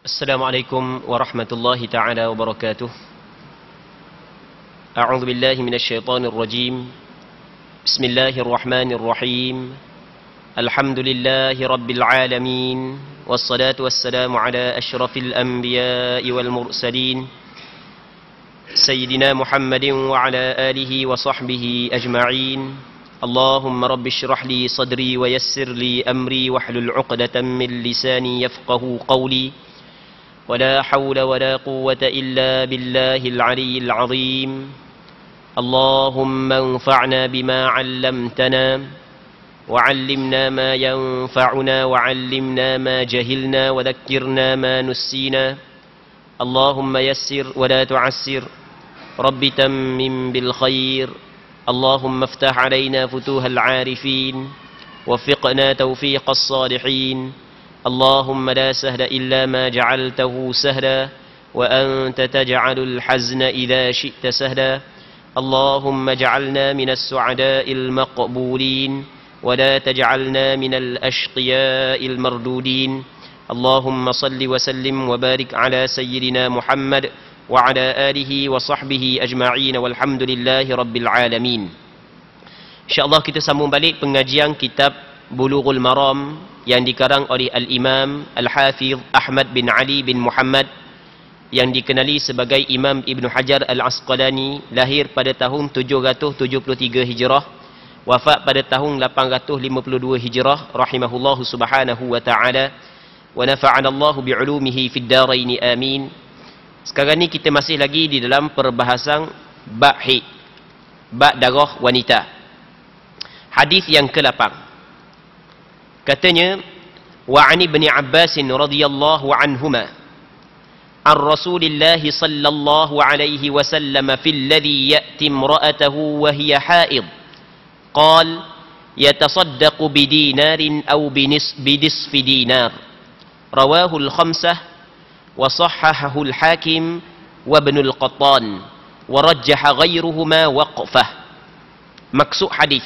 Assalamualaikum warahmatullahi ta'ala wabarakatuh. A'udzu billahi minasyaitonir rajim. Bismillahirrahmanirrahim. Alhamdulillahi rabbil alamin. Wassalatu wassalamu ala asyrafil anbiya'i wal mursalin. Sayyidina Muhammadin wa ala alihi wa sahbihi ajma'in. Allahumma rabbi syrah li sadri wa yassir li amri wahlul 'uqdatam min lisani yafqahu qawli. ولا حول ولا قوة إلا بالله العلي العظيم. اللهم انفعنا بما علمتنا وعلمنا ما ينفعنا وعلمنا ما جهلنا وذكرنا ما نسينا. اللهم يسر ولا تعسر، رب تمم بالخير. اللهم افتح علينا فتوح العارفين وفقنا توفيق الصالحين. اللهم لا سهل إلا ما جعلته سهلا وأنت تجعل الحزن إذا شئت سهلا. اللهم اجعلنا من السعداء المقبولين ولا تجعلنا من الأشقياء المردودين. اللهم صل وسلم وبارك على سيدنا محمد وعلى آله وصحبه أجمعين والحمد لله رب العالمين. InsyaAllah kita sambung balik pengajian kitab Bulughul Maram yang dikarang oleh Al-Imam Al-Hafiz Ahmad bin Ali bin Muhammad yang dikenali sebagai Imam Ibn Hajar Al-Asqalani, lahir pada tahun 773 Hijrah, wafat pada tahun 852 Hijrah, rahimahullahu subhanahu wa ta'ala, wa nafa'ana Allahu bi'ulumihi fid daraini amin. Sekarang ni kita masih lagi di dalam perbahasan bab haid, bab darah wanita. Hadis yang ke-8. Katanya, wa 'an Ibn Abbas radhiyallahu anhuma an Rasulillah sallallahu alaihi wasallam fil ladhi ya'ti imra'atahu wa hiya haid qal yatasaddaqu bidinarin aw binisfi dinar. Rawahu al-khamsah wa sahhahahu al-Hakim wa Ibn al-Qattan wa rajjaha ghayruhuma waqfah. Maksud hadis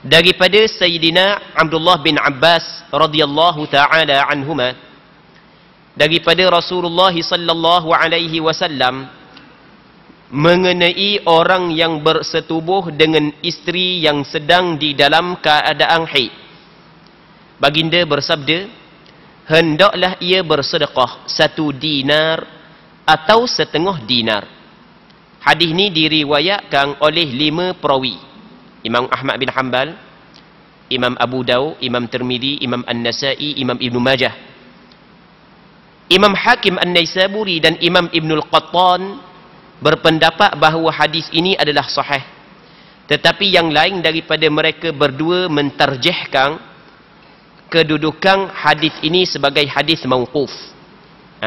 daripada Sayyidina Abdullah bin Abbas radhiyallahu ta'ala anhuma, daripada Rasulullah sallallahu alaihi wasallam mengenai orang yang bersetubuh dengan isteri yang sedang di dalam keadaan haid. Baginda bersabda, hendaklah ia bersedekah 1 dinar atau setengah dinar. Hadis ini diriwayatkan oleh 5 perawi: Imam Ahmad bin Hanbal, Imam Abu Daud, Imam Tirmidzi, Imam An-Nasa'i, Imam Ibn Majah. Imam Hakim An-Naisaburi dan Imam Ibn al-Qattan berpendapat bahawa hadis ini adalah sahih. Tetapi yang lain daripada mereka berdua mentarjihkan kedudukan hadis ini sebagai hadis mauquf,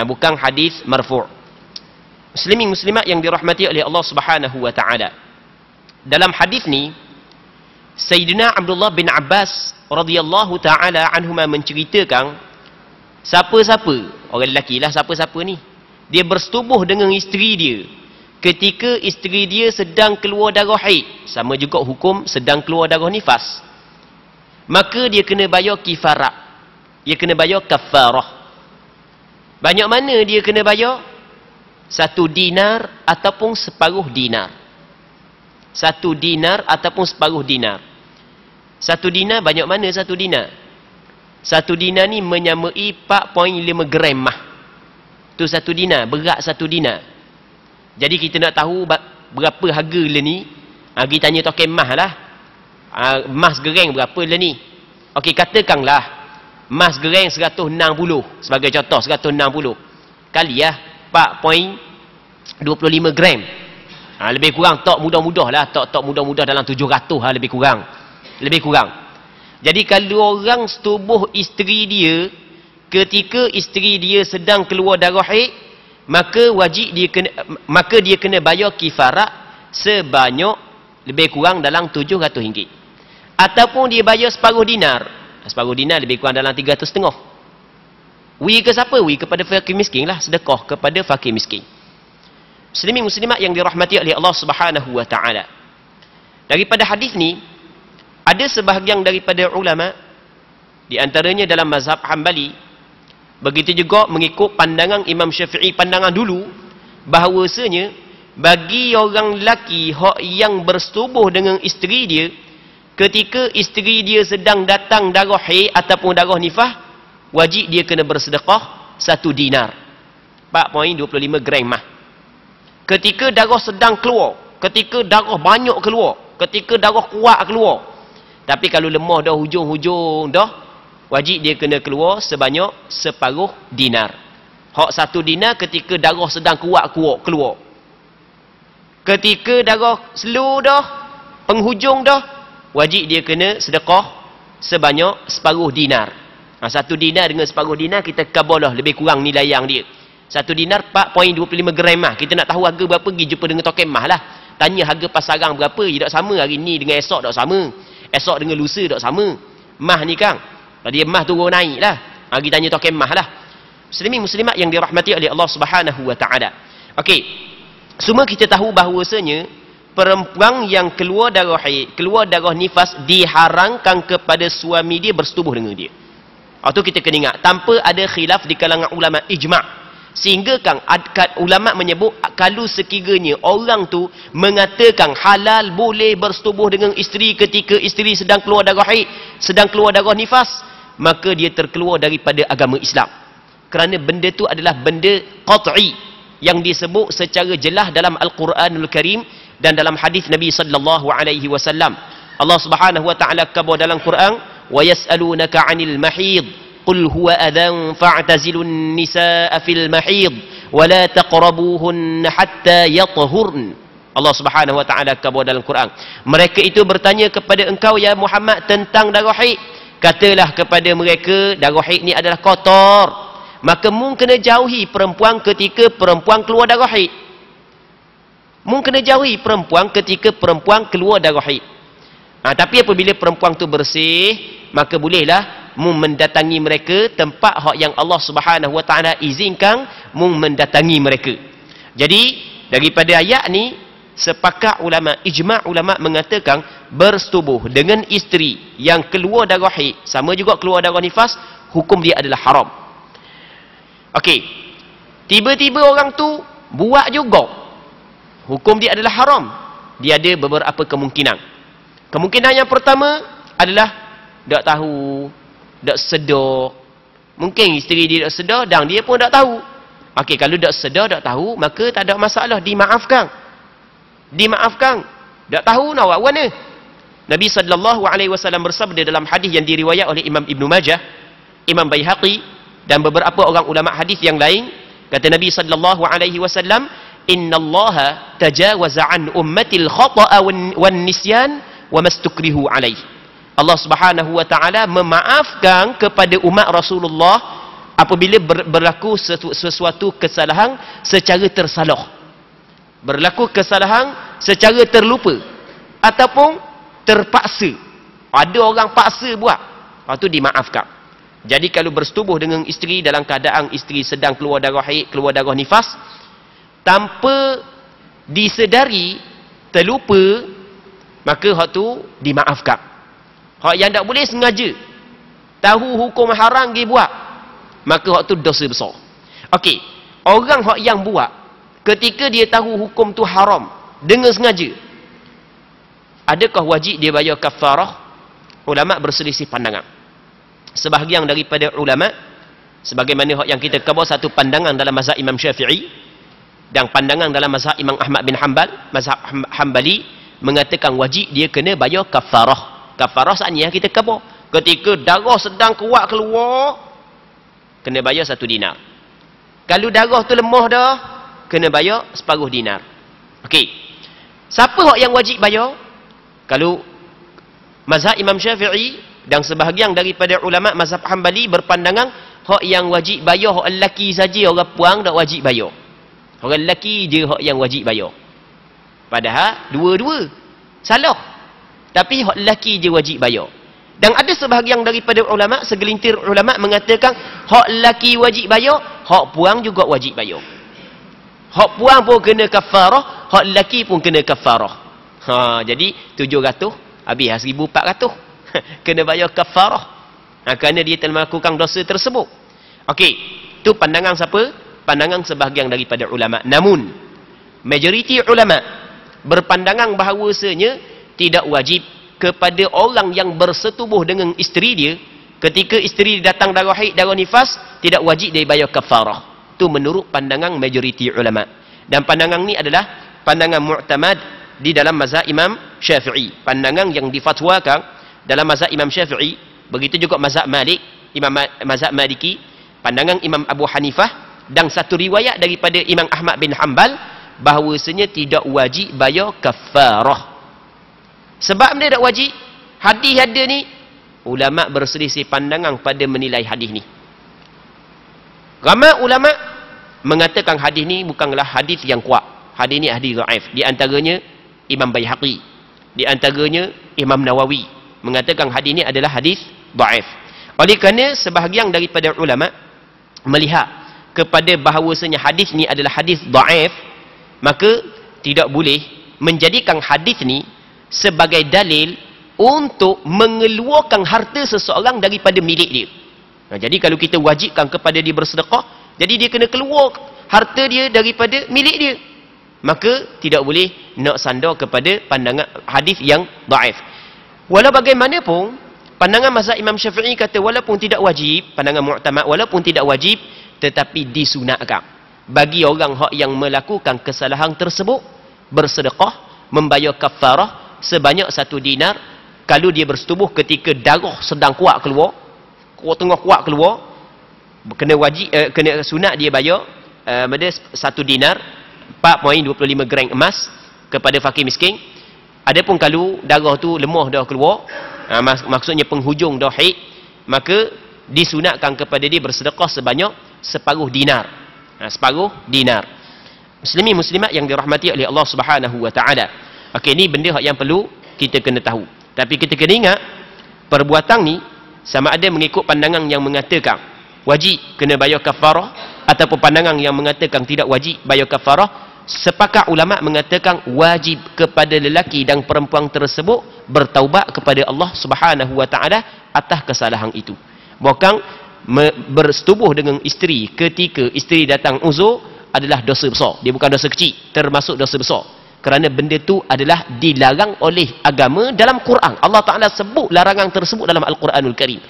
bukan hadis marfu'. Muslimin muslimat yang dirahmati oleh Allah Subhanahu wa taala. Dalam hadis ni Sayyidina Abdullah bin Abbas radhiyallahu ta'ala anhuma menceritakan siapa-siapa, orang lelaki lah siapa-siapa ni, dia bersetubuh dengan isteri dia ketika isteri dia sedang keluar darah haid, sama juga hukum sedang keluar darah nifas, maka dia kena bayar kifarat, dia kena bayar kafarah. Banyak mana dia kena bayar? 1 dinar ataupun separuh dinar. 1 dinar ataupun separuh dinar. 1 dinar banyak mana 1 dinar? 1 dinar ni menyamai 4.5 gram mah. Tu 1 dinar, berat 1 dinar. Jadi kita nak tahu berapa harga le ni, kita tanya token mah lah. Emas gereng berapa le ni? Okey, katakanlah emas gereng 160 sebagai contoh, 160 kali lah 4.25 gram. Lebih kurang tok mudah-mudah lah, tok mudah-mudah dalam 700 lah, lebih kurang. Jadi kalau orang setubuh isteri dia ketika isteri dia sedang keluar darah haid, maka dia kena bayar kifarat sebanyak lebih kurang dalam RM700. Ataupun dia bayar separuh dinar. Separuh dinar lebih kurang dalam 300.5. Wi ke siapa? Wi kepada fakir miskin lah, sedekah kepada fakir miskin. Muslimin muslimat yang dirahmati oleh Allah Subhanahu wa taala. Daripada hadis ni ada sebahagian daripada ulama, di antaranya dalam mazhab Hambali, Begitu juga mengikut pandangan Imam Syafi'i, pandangan dulu, bahawasanya bagi orang lelaki yang bersetubuh dengan isteri dia, ketika isteri dia sedang datang darah haid ataupun darah nifas, wajib dia kena bersedekah 1 dinar, 4.25 gram mah. Ketika darah sedang keluar, ketika darah banyak keluar, ketika darah kuat keluar, tapi kalau lemah dah hujung-hujung dah, wajib dia kena keluar sebanyak separuh dinar. Hak 1 dinar ketika darah sedang kuat keluar. Ketika darah slow dah, penghujung dah, wajib dia kena sedekah sebanyak separuh dinar. 1 dinar dengan separuh dinar, kita kabalah lebih kurang nilai yang dia. 1 dinar 4.25 gram mah. Kita nak tahu harga berapa, pergi jumpa dengan token mah lah. Tanya harga pasaran berapa, tak sama hari ni dengan esok tak sama. Esok dengan lusa tak sama. Mah ni Kang, dia mah turun naik lah. Kita tanya token mah lah. Muslimin muslimat yang dirahmati oleh Allah Subhanahu wa taala. Okey. Semua kita tahu bahawasanya perempuan yang keluar darah haid, keluar darah nifas, diharamkan kepada suami dia bersetubuh dengan dia. Itu kita kena ingat, tanpa ada khilaf di kalangan ulama, ijma'. Sehingga kan ulama menyebut kalau sekiranya orang tu mengatakan halal boleh bersetubuh dengan isteri ketika isteri sedang keluar darah haid, sedang keluar darah nifas, maka dia terkeluar daripada agama Islam. Kerana benda tu adalah benda qat'i yang disebut secara jelas dalam Al-Quranul Karim dan dalam hadis Nabi sallallahu alaihi wasallam. Allah Subhanahu wa taala kata dalam Quran, "Wa yas'alunaka 'anil mahid قل هو أذى فاعتزلوا النساء في المحيض ولا تقربوهن حتى يطهرن." Allah Subhanahu wa taala kata dalam Quran, mereka itu bertanya kepada engkau ya Muhammad tentang darah haid. Katalah kepada mereka, darah haid ni adalah kotor, maka mu kena jauhi perempuan ketika perempuan keluar darah haid. Mu kena jauhi perempuan ketika perempuan keluar darah haid. Tapi apabila perempuan tu bersih, maka bolehlah mu mendatangi mereka tempat hak yang Allah Subhanahu wa taala izinkan mu mendatangi mereka. Jadi daripada ayat ni sepakat ulama, ijma' ulama mengatakan bersetubuh dengan isteri yang keluar darah haid, sama juga keluar darah nifas, hukum dia adalah haram. Okey. Tiba-tiba orang tu buat juga, hukum dia adalah haram. Dia ada beberapa kemungkinan. Kemungkinan yang pertama adalah tak tahu, tak sedar. Mungkin isteri dia tak sedar dan dia pun tak tahu. Okey, kalau tak sedar, tak tahu, maka tak ada masalah, dimaafkan. Dimaafkan. Tak tahu nak buat mana. Nabi sallallahu alaihi wasallam bersabda dalam hadis yang diriwayat oleh Imam Ibn Majah, Imam Baihaqi dan beberapa orang ulama hadis yang lain, kata Nabi sallallahu alaihi wasallam, "Innallaha tajawaza an ummatil khata'a wan nisyan wa mastukrihu alaih." Allah Subhanahu wa taala memaafkan kepada umat Rasulullah apabila berlaku sesuatu kesalahan secara tersalah. Berlaku kesalahan secara terlupa ataupun terpaksa. Ada orang paksa buat, lepas tu dimaafkan. Jadi kalau bersetubuh dengan isteri dalam keadaan isteri sedang keluar darah haid, keluar darah nifas, tanpa disedari, terlupa, maka hak tu dimaafkan. Hak yang tak boleh sengaja, tahu hukum haram dia buat, maka hak tu dosa besar. Okey, orang hak yang buat ketika dia tahu hukum tu haram dengan sengaja, adakah wajib dia bayar kafarah? Ulama berselisih pandangan. Sebahagian daripada ulama, sebagaimana hak yang kita khabar, satu pandangan dalam mazhab Imam Syafi'i dan pandangan dalam mazhab Imam Ahmad bin Hanbal, mazhab Hanbali, mengatakan wajib dia kena bayar kafarah. Kafarah saatnya kita khabar, ketika darah sedang kuat keluar, kena bayar 1 dinar. Kalau darah tu lemah dah, kena bayar separuh dinar. Okey, siapa hak yang wajib bayar? Kalau mazhab Imam Syafi'i dan sebahagian daripada ulama mazhab Hanbali berpandangan hak yang wajib bayar hak lelaki saja, orang puang tak wajib bayar. Orang lelaki je hak yang wajib bayar. Padahal dua-dua salah. Tapi hak lelaki je wajib bayar. Dan ada sebahagian daripada ulama, segelintir ulama mengatakan hak lelaki wajib bayar, hak puang juga wajib bayar. Hak puang pun kena kafarah, hak lelaki pun kena kafarah. Jadi 700 habis 1,400 kena bayar kafarah. Kerana dia telah melakukan dosa tersebut. Okey, itu pandangan siapa? Pandangan sebahagian daripada ulama. Namun majoriti ulama berpandangan bahawasanya tidak wajib kepada orang yang bersetubuh dengan isteri dia ketika isteri datang darah haid, darah nifas, tidak wajib dia bayar kafarah. Itu menurut pandangan majoriti ulama. Dan pandangan ni adalah pandangan mu'tamad di dalam mazhab Imam Syafi'i. Pandangan yang difatwakan dalam mazhab Imam Syafi'i, begitu juga mazhab Malik, mazhab Maliki, pandangan Imam Abu Hanifah, dan satu riwayat daripada Imam Ahmad bin Hanbal bahawasanya tidak wajib bayar kafarah. Sebab dia tak wajib, hadis ada ni, ulama berselisih pandangan pada menilai hadis ni. Ramai ulama mengatakan hadis ni bukanlah hadis yang kuat. Hadis ni hadis dhaif. Di antaranya Imam Baihaqi, di antaranya Imam Nawawi mengatakan hadis ni adalah hadis dhaif. Oleh kerana sebahagian daripada ulama melihat kepada bahawasanya hadis ni adalah hadis dhaif, maka tidak boleh menjadikan hadis ni sebagai dalil untuk mengeluarkan harta seseorang daripada milik dia. Jadi kalau kita wajibkan kepada dia bersedekah, jadi dia kena keluar harta dia daripada milik dia, maka tidak boleh nak sandar kepada pandangan hadis yang dhaif. Walau bagaimanapun, pandangan mazhab Imam Syafi'i kata walaupun tidak wajib, pandangan mu'tamad, walaupun tidak wajib, tetapi disunatkan bagi orang yang melakukan kesalahan tersebut bersedekah, membayar kafarah sebanyak 1 dinar kalau dia bersetubuh ketika darah sedang kuat keluar, tengah kuat keluar, kena wajib, kena sunat dia bayar 1 dinar 4.25 gram emas kepada fakir miskin. Adapun kalau darah tu lemah dah keluar, maksudnya penghujung dah haid, maka disunatkan kepada dia bersedekah sebanyak separuh dinar. Separuh dinar. Muslimin muslimat yang dirahmati oleh Allah Subhanahu wa taala. Okey, ni benda yang perlu kita kena tahu. Tapi kita kena ingat, perbuatan ni sama ada mengikut pandangan yang mengatakan wajib kena bayar kafarah ataupun pandangan yang mengatakan tidak wajib bayar kafarah, sepakat ulama mengatakan wajib kepada lelaki dan perempuan tersebut bertaubat kepada Allah Subhanahu wa taala atas kesalahan itu. Bukan bersetubuh dengan isteri ketika isteri datang uzur adalah dosa besar. Dia bukan dosa kecil, termasuk dosa besar. Kerana benda tu adalah dilarang oleh agama dalam Quran. Allah Ta'ala sebut larangan tersebut dalam Al-Quranul Karim.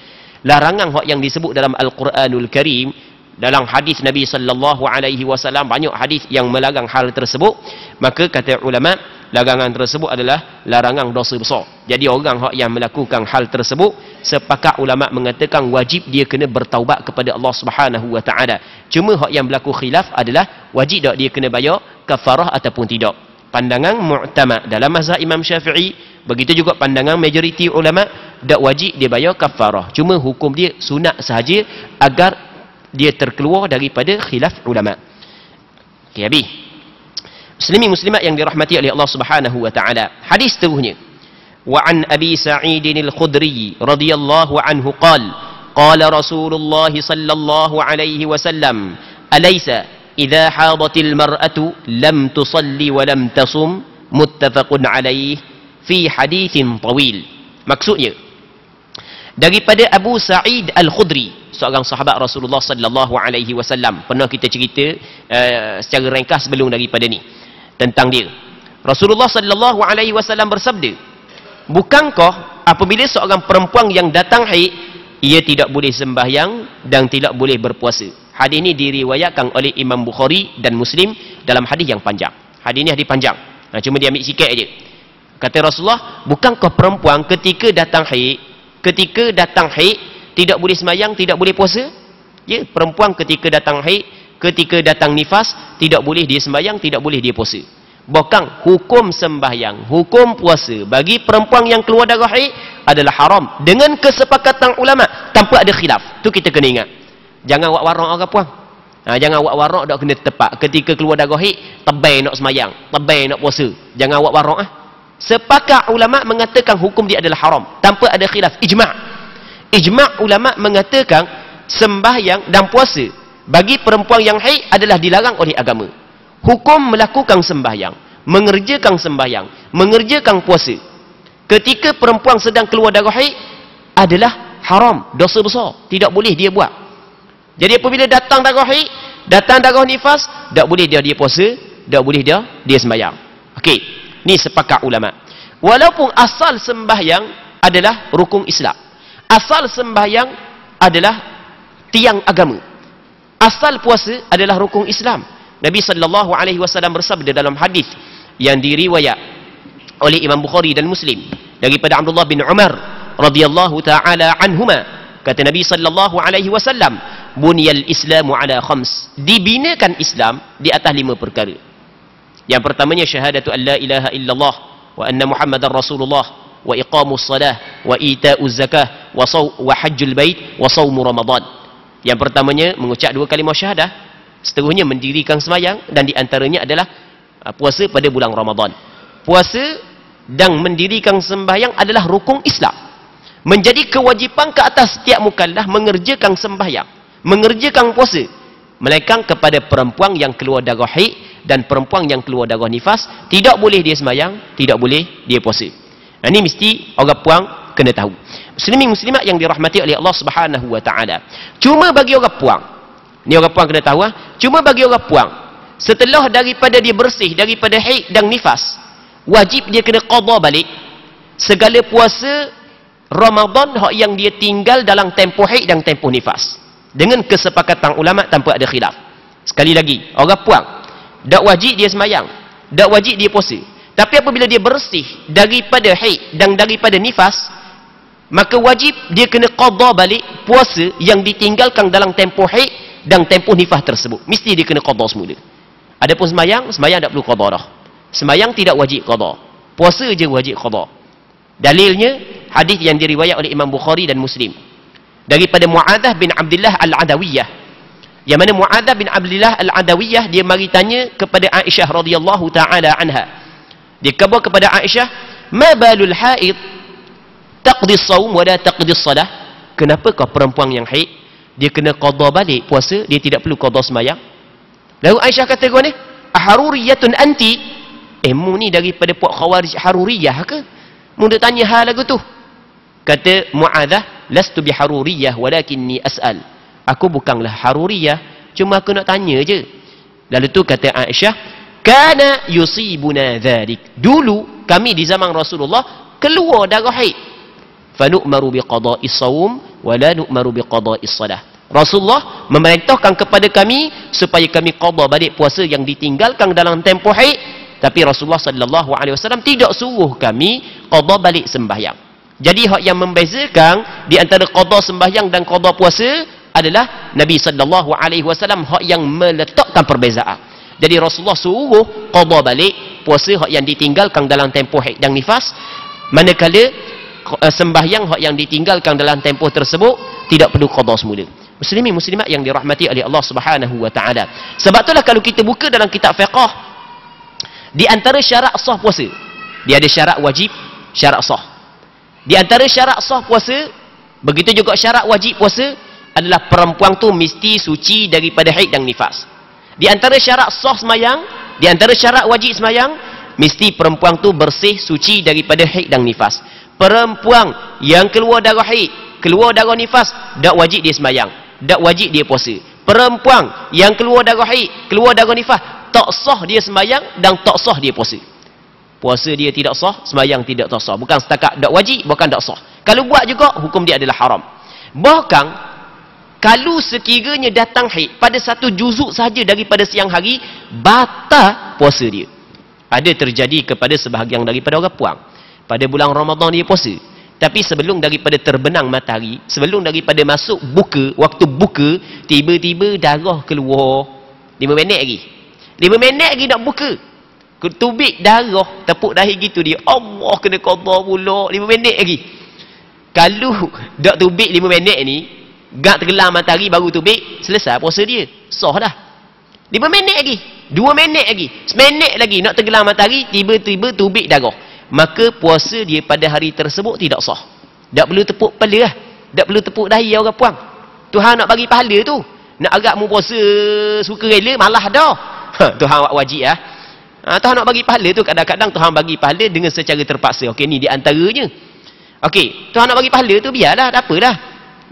Larangan yang disebut dalam Al-Quranul Karim, dalam hadis Nabi sallallahu alaihi wasallam, banyak hadis yang melarang hal tersebut. Maka kata ulama, larangan tersebut adalah larangan dosa besar. Jadi orang yang melakukan hal tersebut, sepakat ulama mengatakan wajib dia kena bertaubat kepada Allah Subhanahu wa taala. Cuma yang berlaku khilaf adalah wajib tak dia kena bayar kafarah ataupun tidak. Pandangan mu'tamad dalam mazhab Imam Syafi'i, begitu juga pandangan majoriti ulama, tak wajib dia bayar kafarah. Cuma hukum dia sunat sahaja agar dia terkeluar daripada khilaf ulama. Okey, habis. Muslimin muslimat yang dirahmati oleh Allah Subhanahu wa taala. Hadis seterusnya. Wa an Abi Sa'id al-Khudri radhiyallahu anhu qala Rasulullah sallallahu alaihi wasallam, alaysa idza hadatil mar'atu lam tusalli wa lam tasum, muttafaqun alaih, fi haditsin tawil. Maksudnya daripada Abu Sa'id al-Khudri, seorang sahabat Rasulullah sallallahu alaihi wasallam. Pernah kita cerita secara ringkas sebelum daripada ni tentang dia. Rasulullah sallallahu alaihi wasallam bersabda, bukankah apabila seorang perempuan yang datang haid, ia tidak boleh sembahyang dan tidak boleh berpuasa. Hadis ini diriwayatkan oleh Imam Bukhari dan Muslim dalam hadis yang panjang. Hadis ini hadis panjang. Cuma dia ambil sikit aja. Kata Rasulullah, bukankah perempuan ketika datang haid tidak boleh sembahyang, tidak boleh puasa? Ya, perempuan ketika datang haid, ketika datang nifas, tidak boleh dia sembahyang, tidak boleh dia puasa. Bahkan hukum sembahyang, hukum puasa bagi perempuan yang keluar darah haid adalah haram dengan kesepakatan ulama tanpa ada khilaf. Tu kita kena ingat. Jangan buat warak orang puan. Jangan buat warak dak kena tepat. Ketika keluar darah haid, tebal nak sembahyang, tebal nak puasa. Jangan buat warak Sepakat ulama mengatakan hukum dia adalah haram tanpa ada khilaf, ijma'. Ijma' ulama mengatakan sembahyang dan puasa bagi perempuan yang haid adalah dilarang oleh agama. Hukum melakukan sembahyang, mengerjakan sembahyang, mengerjakan puasa ketika perempuan sedang keluar darah haid adalah haram, dosa besar, tidak boleh dia buat. Jadi apabila datang darah haid, datang darah nifas, tak boleh dia puasa, tak boleh dia sembahyang. Okey, ni sepakat ulama. Walaupun asal sembahyang adalah rukun Islam. Asal sembahyang adalah tiang agama. Asal puasa adalah rukun Islam. Nabi sallallahu alaihi wasallam bersabda dalam hadis yang diriwayat oleh Imam Bukhari dan Muslim daripada Abdullah bin Umar radhiyallahu taala anhuma, kata Nabi sallallahu alaihi wasallam, bunyal islamu ala khams, dibinakan Islam di atas 5 perkara. Yang pertamanya syahadatu an la ilaha illallah wa anna muhammadar rasulullah wa iqamus salah wa ita'uz zakah wa hajjul bait wa shaum ramadan. Yang pertamanya mengucap 2 kalimah syahadah, seterusnya mendirikan sembahyang, dan di antaranya adalah puasa pada bulan Ramadan. Puasa dan mendirikan sembahyang adalah rukun Islam. Menjadi kewajipan ke atas setiap mukallaf mengerjakan sembahyang, mengerjakan puasa, melainkan kepada perempuan yang keluar darah haid dan perempuan yang keluar darah nifas, tidak boleh dia sembahyang, tidak boleh dia puasa. Ini mesti orang puang kena tahu. Muslimin muslimat yang dirahmati oleh Allah Subhanahu wa taala. Cuma bagi orang puang, ni orang puang kena tahu, cuma bagi orang puang, setelah daripada dia bersih daripada haid dan nifas, wajib dia kena qada balik segala puasa Ramadan hak yang dia tinggal dalam tempoh haid dan tempoh nifas, dengan kesepakatan ulama tanpa ada khilaf. Sekali lagi, orang puang tak wajib dia sembahyang, tak wajib dia puasa, tapi apabila dia bersih daripada haid dan daripada nifas, maka wajib dia kena qada balik puasa yang ditinggalkan dalam tempoh haid dan tempoh nifas tersebut. Mesti dia kena qada semula. Adapun sembahyang tak perlu qada dah. Sembahyang tidak wajib qada, puasa je wajib qada. Dalilnya hadis yang diriwayat oleh Imam Bukhari dan Muslim daripada Mu'adzah bin Abdullah Al-Adawiyah, yang mana Mu'adzah bin Abdullah Al-Adawiyah dia mari tanya kepada Aisyah radhiyallahu taala anha. Dia khabar kepada Aisyah, ma balul haid taqdi as-shaum wa la taqdi as-salah? Kenapa kau perempuan yang haid dia kena qada balik puasa, dia tidak perlu qada sembahyang? Lalu Aisyah kata gini, aharuriyatun anti? Mu ni daripada puak khawarij haruriyah ke? Mu nak tanya hal lagu tu? Kata Mu'adzah, lastu biharuriyah walakinni as'al. Aku bukanlah haruriyah, cuma aku nak tanya je. Lalu tu kata Aisyah, kana yusibuna dhalik. Dulu kami di zaman Rasulullah keluar darah haid, fa nu'maru biqada'is shaum wa la nu'maru biqada'is salah. Rasulullah memerintahkan kepada kami supaya kami qada balik puasa yang ditinggalkan dalam tempoh haid, tapi Rasulullah sallallahu alaihi wasallam tidak suruh kami qada balik sembahyang. Jadi hak yang membezakan di antara qada sembahyang dan qada puasa adalah Nabi sallallahu alaihi wasallam hak yang meletakkan perbezaan. Jadi Rasulullah suruh qada balik puasa hak yang ditinggalkan dalam tempoh haid dan nifas, manakala sembahyang hak yang ditinggalkan dalam tempoh tersebut tidak perlu qada semula. Muslimin muslimat yang dirahmati oleh Allah Subhanahu wa taala. Sebab itulah kalau kita buka dalam kitab fiqh, di antara syarat sah puasa, dia ada syarat wajib, syarat sah. Di antara syarat sah puasa, begitu juga syarat wajib puasa adalah perempuan tu mesti suci daripada haid dan nifas. Di antara syarat sah sembahyang, di antara syarat wajib sembahyang, mesti perempuan tu bersih suci daripada haid dan nifas. Perempuan yang keluar darah haid, keluar darah nifas, tak wajib dia sembahyang, tak wajib dia puasa. Perempuan yang keluar darah haid, keluar darah nifas, tak sah dia sembahyang dan tak sah dia puasa. Puasa dia tidak sah, sembahyang tidak sah. Bukan setakat tak wajib, bukan tak sah. Kalau buat juga, hukum dia adalah haram. Bahkan kalau sekiranya datang haid pada satu juzuk saja daripada siang hari, batal puasa dia. Ada terjadi kepada sebahagian daripada orang puang. Pada bulan Ramadan dia puasa, tapi sebelum daripada terbenam matahari, sebelum daripada masuk buka, waktu buka, tiba-tiba darah keluar 5 minit lagi. 5 minit lagi nak buka, tubik darah, tepuk dahi gitu dia, Allah kena qada pula 5 minit lagi. Kalau dak tubik 5 minit ni, gak tergelam matahari baru tubik, selesai puasa dia, sah dah. 5 minit lagi, 2 minit lagi, seminit lagi nak tergelam matahari, tiba-tiba tubik darah, maka puasa dia pada hari tersebut tidak sah. Tak perlu tepuk kepala lah, tak perlu tepuk dahi orang puang. Tuhan nak bagi pahala tu, nak agak mu puasa suka rela malah dah. Tuhan wajib lah. Tuhan nak bagi pahala tu, kadang-kadang Tuhan bagi pahala dengan secara terpaksa. Okey, ni di antaranya. Okey, Tuhan nak bagi pahala tu biarlah, tak apalah.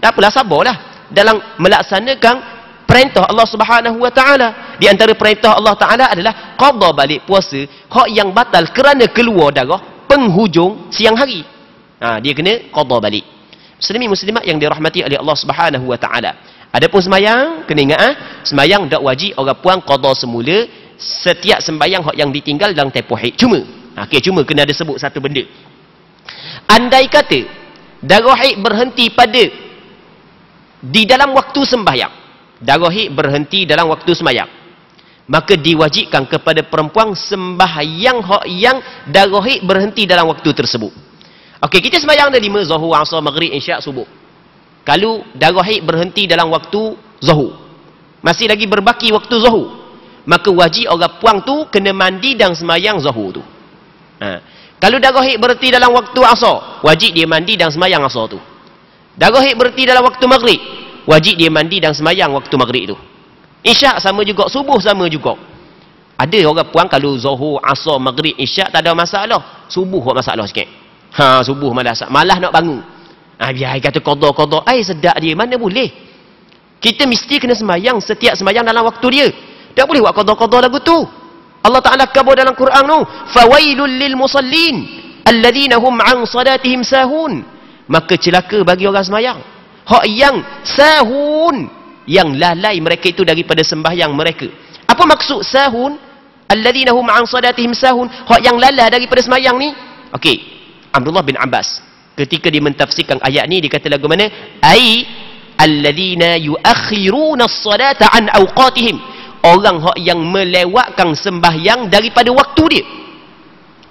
Tak apalah, sabarlah dalam melaksanakan perintah Allah Subhanahu wa taala. Di antara perintah Allah taala adalah qada balik puasa hak yang batal kerana keluar darah penghujung siang hari. Dia kena qada balik. Muslimin muslimat yang dirahmati oleh Allah Subhanahu wa taala. Adapun sembahyang, kena ingat sembahyang tak wajib orang puang qada semula setiap sembahyang hak yang ditinggal dalam tempoh haid. Cuma cuma kena ada sebut satu benda. Andai kata darah haid berhenti di dalam waktu sembahyang, darah haid berhenti dalam waktu sembahyang, maka diwajibkan kepada perempuan sembahyang hak yang darah haid berhenti dalam waktu tersebut. Okey, kita sembahyang ada 5 zuhur, asar, maghrib, isyak, subuh. Kalau darah haid berhenti dalam waktu zuhur, masih lagi berbaki waktu zuhur, maka wajib orang puang tu kena mandi dan sembahyang zuhur tu. Kalau darah haid berhenti dalam waktu asar, wajib dia mandi dan sembahyang asar tu. Darah haid berhenti dalam waktu maghrib, wajib dia mandi dan sembahyang waktu maghrib tu. Isyak sama juga, subuh sama juga. Ada orang puang kalau zuhur, asar, maghrib, isyak tak ada masalah, subuh buat masalah sikit. Subuh malah nak bangun. Biar kata qada. Sedap dia, mana boleh. Kita mesti kena sembahyang setiap sembahyang dalam waktu dia. Tak boleh buat qada lagu tu. Allah Taala kabur dalam Quran tu, fawailul lil musallin alladhina hum an salatihim sahun. Maka celaka bagi orang sembahyang hak yang sahun, yang lalai mereka itu daripada sembahyang mereka. Apa maksud sahun? Alladhina hum an salatihim sahun, hak yang lalai daripada sembahyang ni. Okey, Abdullah bin Abbas ketika dia mentafsirkan ayat ni, dia kata lagu mana? Ai alladhina yuakhiruna as-salata an awqatihim, orang hak yang melewatkan sembahyang daripada waktu dia.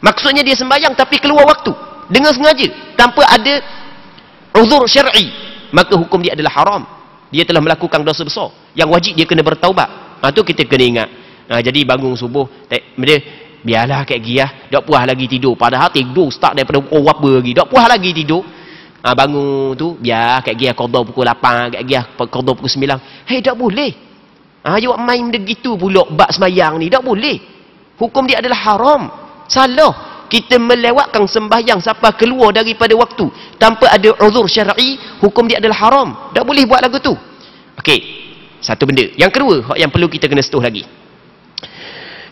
Maksudnya dia sembahyang tapi keluar waktu dengan sengaja tanpa ada uzur syar'i, maka hukum dia adalah haram. Dia telah melakukan dosa besar yang wajib dia kena bertaubat. Tu kita kena ingat. Jadi bangun subuh biarlah kat giah, dak puas lagi tidur, padahal tidur start daripada pukul apa lagi, dak puas lagi tidur. Bangun tu biar kat giah qada pukul 8, kat giah qada pukul 9. Tak boleh. Awak main begitu pula bab sembahyang ni, tak boleh. Hukum dia adalah haram. Salah kita melewatkan sembahyang sampai keluar daripada waktu tanpa ada uzur syar'i, hukum dia adalah haram. Tak boleh buat lagu tu. Okey, satu benda. Yang kedua yang perlu kita kena sentuh lagi.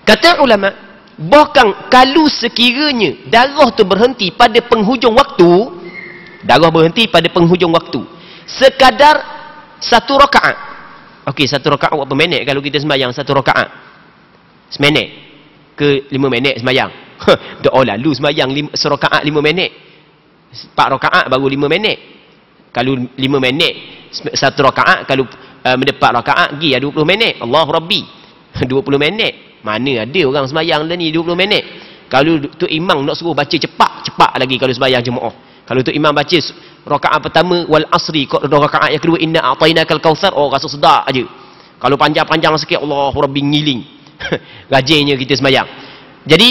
Kata ulama, bahkan kalau sekiranya darah tu berhenti pada penghujung waktu, sekadar satu rakaat. Okey, satu rakaat berapa minit kalau kita sembahyang satu rakaat? Seminit ke 5 minit sembahyang? Doa lalu sembahyang serakaat 5 minit. 4 rakaat baru 5 minit. Kalau 5 minit satu rakaat, kalau mendapat rakaat pergi 20 minit. Allah Rabbi. 20 minit. Mana ada orang sembahyang dah ni 20 minit. Kalau tu imam nak suruh baca cepat lagi kalau sembahyang jemaah. Kalau tu imam baca rakaat pertama wal asri, rakaat yang kedua inna a'tainakal kautsar, rasa sedap aja. Kalau panjang-panjang sikit, Allah Rabbi ngiling. Rajinnya kita sembahyang. Jadi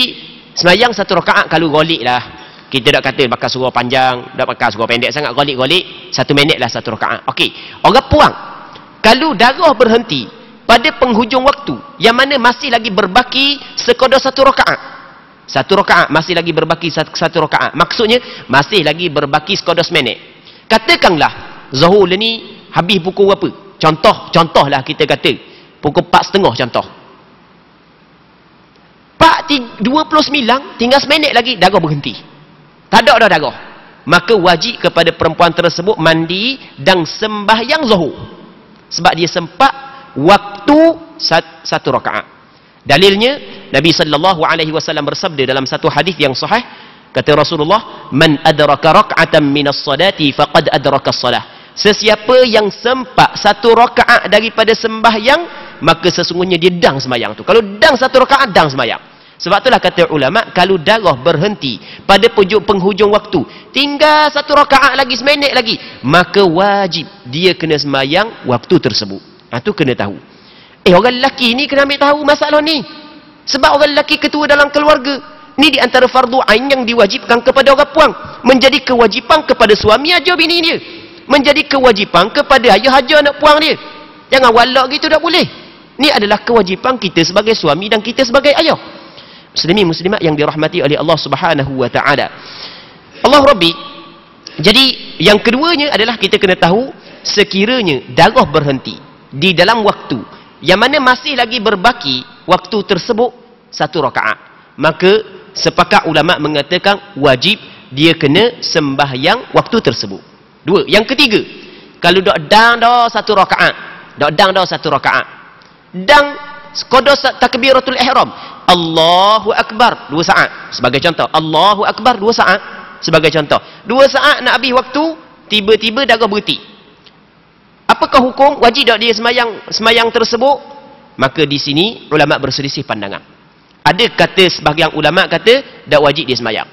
sembahyang satu rakaat kalau golik lah. Kita tak kata bakal surah panjang, tak bakal surah pendek sangat, golik-golik 1 minit lah satu rakaat. Okey. Orang puang, kalau darah berhenti pada penghujung waktu yang mana masih lagi berbaki sekadar satu rakaat. Satu rakaat masih lagi berbaki satu rakaat. Maksudnya masih lagi berbaki sekadar seminit. Katakanlah zuhur ni habis pukul berapa? Contohlah kita kata pukul 4.30 contoh. 4.29 tinggal seminit lagi darah berhenti. Tak ada dah darah. Maka wajib kepada perempuan tersebut mandi dan sembahyang zuhur. Sebab dia sempat waktu satu rakaat. Dalilnya Nabi sallallahu alaihi wasallam bersabda dalam satu hadis yang sahih, kata Rasulullah, man adraka rak'atan minas salati faqad adraka as-salah. Sesiapa yang sempat satu rakaat daripada sembahyang, maka sesungguhnya dia dang sembahyang tu. Kalau dang satu rakaat, dang sembahyang. Sebab itulah kata ulama, kalau darah berhenti pada penghujung waktu, tinggal satu rakaat lagi, seminit lagi, maka wajib dia kena sembahyang waktu tersebut. Itu kena tahu. Orang lelaki ni kena ambil tahu masalah ni. Sebab orang lelaki ketua dalam keluarga. Ni di antara fardu ain yang diwajibkan kepada orang puang. Menjadi kewajipan kepada suami aja bini dia. Menjadi kewajipan kepada ayah aja anak puang dia. Jangan walak gitu, tak boleh. Ni adalah kewajipan kita sebagai suami dan kita sebagai ayah. Muslimin muslimat yang dirahmati oleh Allah Subhanahu wa taala. Allah Rabbi. Jadi yang keduanya adalah kita kena tahu sekiranya darah berhenti di dalam waktu yang mana masih lagi berbaki waktu tersebut 1 rakaat, maka sepakat ulama mengatakan wajib dia kena sembahyang waktu tersebut. 2. Yang ketiga, kalau dok dang dah 1 rakaat, dok dang dah 1 rakaat, dang qada takbiratul ihram, Allahu akbar 2 saat sebagai contoh, Allahu akbar 2 saat sebagai contoh, 2 saat nak habis waktu, tiba-tiba darah berhenti. Apakah hukum? Wajib tak dia semayang tersebut? Maka di sini ulama berselisih pandangan. Ada kata sebahagian ulama kata tak wajib dia semayang,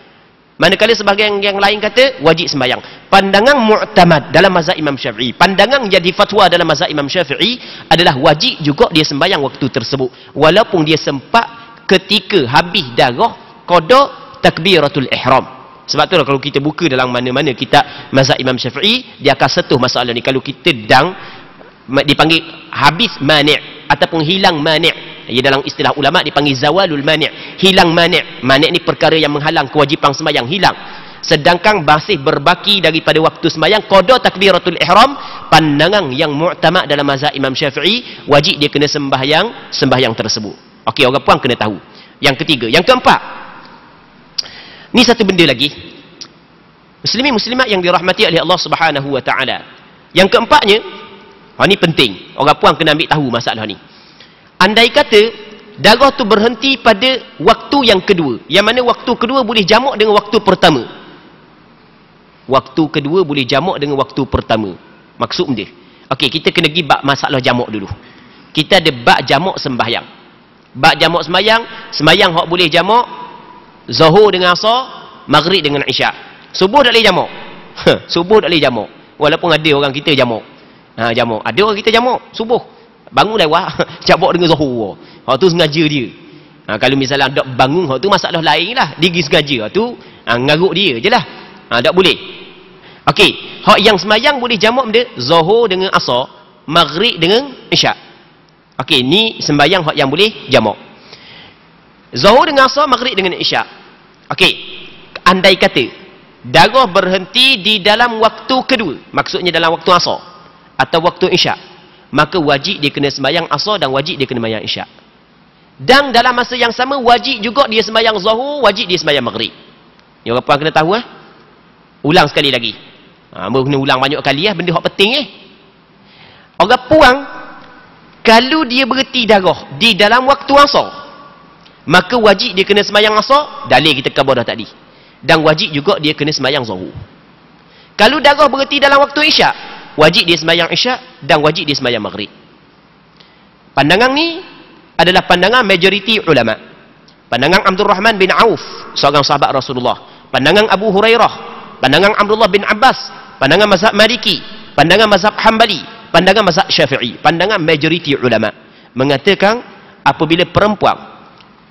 manakala sebahagian yang lain kata wajib semayang. Pandangan mu'tamad dalam mazhab Imam Syafi'i, pandangan jadi fatwa dalam mazhab Imam Syafi'i adalah wajib juga dia sembahyang waktu tersebut, walaupun dia sempat ketika habis darah qada takbiratul ihram. Sebab tu kalau kita buka dalam mana-mana kitab mazhab Imam Syafi'i, dia akan sentuh masalah ni. Kalau kita dang dipanggil habis mani' ataupun hilang mani', ya, dalam istilah ulama dipanggil zawalul mani', hilang mani'. Mani' ni perkara yang menghalang kewajipan sembahyang, hilang. Sedangkan masih berbaki daripada waktu sembahyang qada takbiratul ihram, pandangan yang mu'tamad dalam mazhab Imam Syafi'i, wajib dia kena sembahyang tersebut. Okey, orang puan kena tahu. Yang ketiga, yang keempat, ni satu benda lagi, muslimin muslimat yang dirahmati oleh Allah Subhanahu wa taala. Yang keempatnya, ni penting, orang puan kena ambil tahu masalah ni. Andai kata darah tu berhenti pada waktu yang kedua, yang mana waktu kedua boleh jamak dengan waktu pertama. Waktu kedua boleh jamak dengan waktu pertama. Maksud dia, okey, kita kena pergi bab masalah jamak dulu. Kita ada bab jamak sembahyang. Bab jamak sembahyang hak boleh jamak Zuhur dengan Asar, Maghrib dengan Isyak. Subuh tak boleh jamak. Subuh tak boleh jamak. Walaupun ada orang kita jamak. Jamak. Ada orang kita jamak subuh. Bangun lewat jamak dengan Zuhur. Hak tu sengaja dia. Kalau misalnya tak bangun, hak tu masalah lain lah. Dia pergi sengaja. Hak tu ngaruk dia je lah. Tak boleh. Okey, hak yang semayang boleh jamak benda Zuhur dengan Asar, Maghrib dengan Isyak. Okey, ni sembahyang hak yang boleh jamak. Zuhur dengan Asar, Maghrib dengan Isyak. Okey, andai kata darah berhenti di dalam waktu kedua, maksudnya dalam waktu Asar atau waktu Isyak, maka wajib dia kena sembahyang Asar dan wajib dia kena sembahyang Isyak. Dan dalam masa yang sama wajib juga dia sembahyang Zuhur, wajib dia sembahyang Maghrib. Ni orang puan kena tahu. Ulang sekali lagi. Kena ulang banyak kali benda hak penting. Orang puan, kalau dia berhenti darah di dalam waktu Asar, maka wajib dia kena sembahyang Asar, dalil kita khabar dah tadi. Dan wajib juga dia kena sembahyang Zuhur. Kalau darah berhenti dalam waktu Isyak, wajib dia sembahyang Isyak dan wajib dia sembahyang Maghrib. Pandangan ni adalah pandangan majoriti ulama. Pandangan Abdul Rahman bin Auf, seorang sahabat Rasulullah. Pandangan Abu Hurairah, pandangan Abdullah bin Abbas, pandangan mazhab Maliki, pandangan mazhab Hanbali, pandangan mazhab Syafi'i. Pandangan majoriti ulama mengatakan apabila perempuan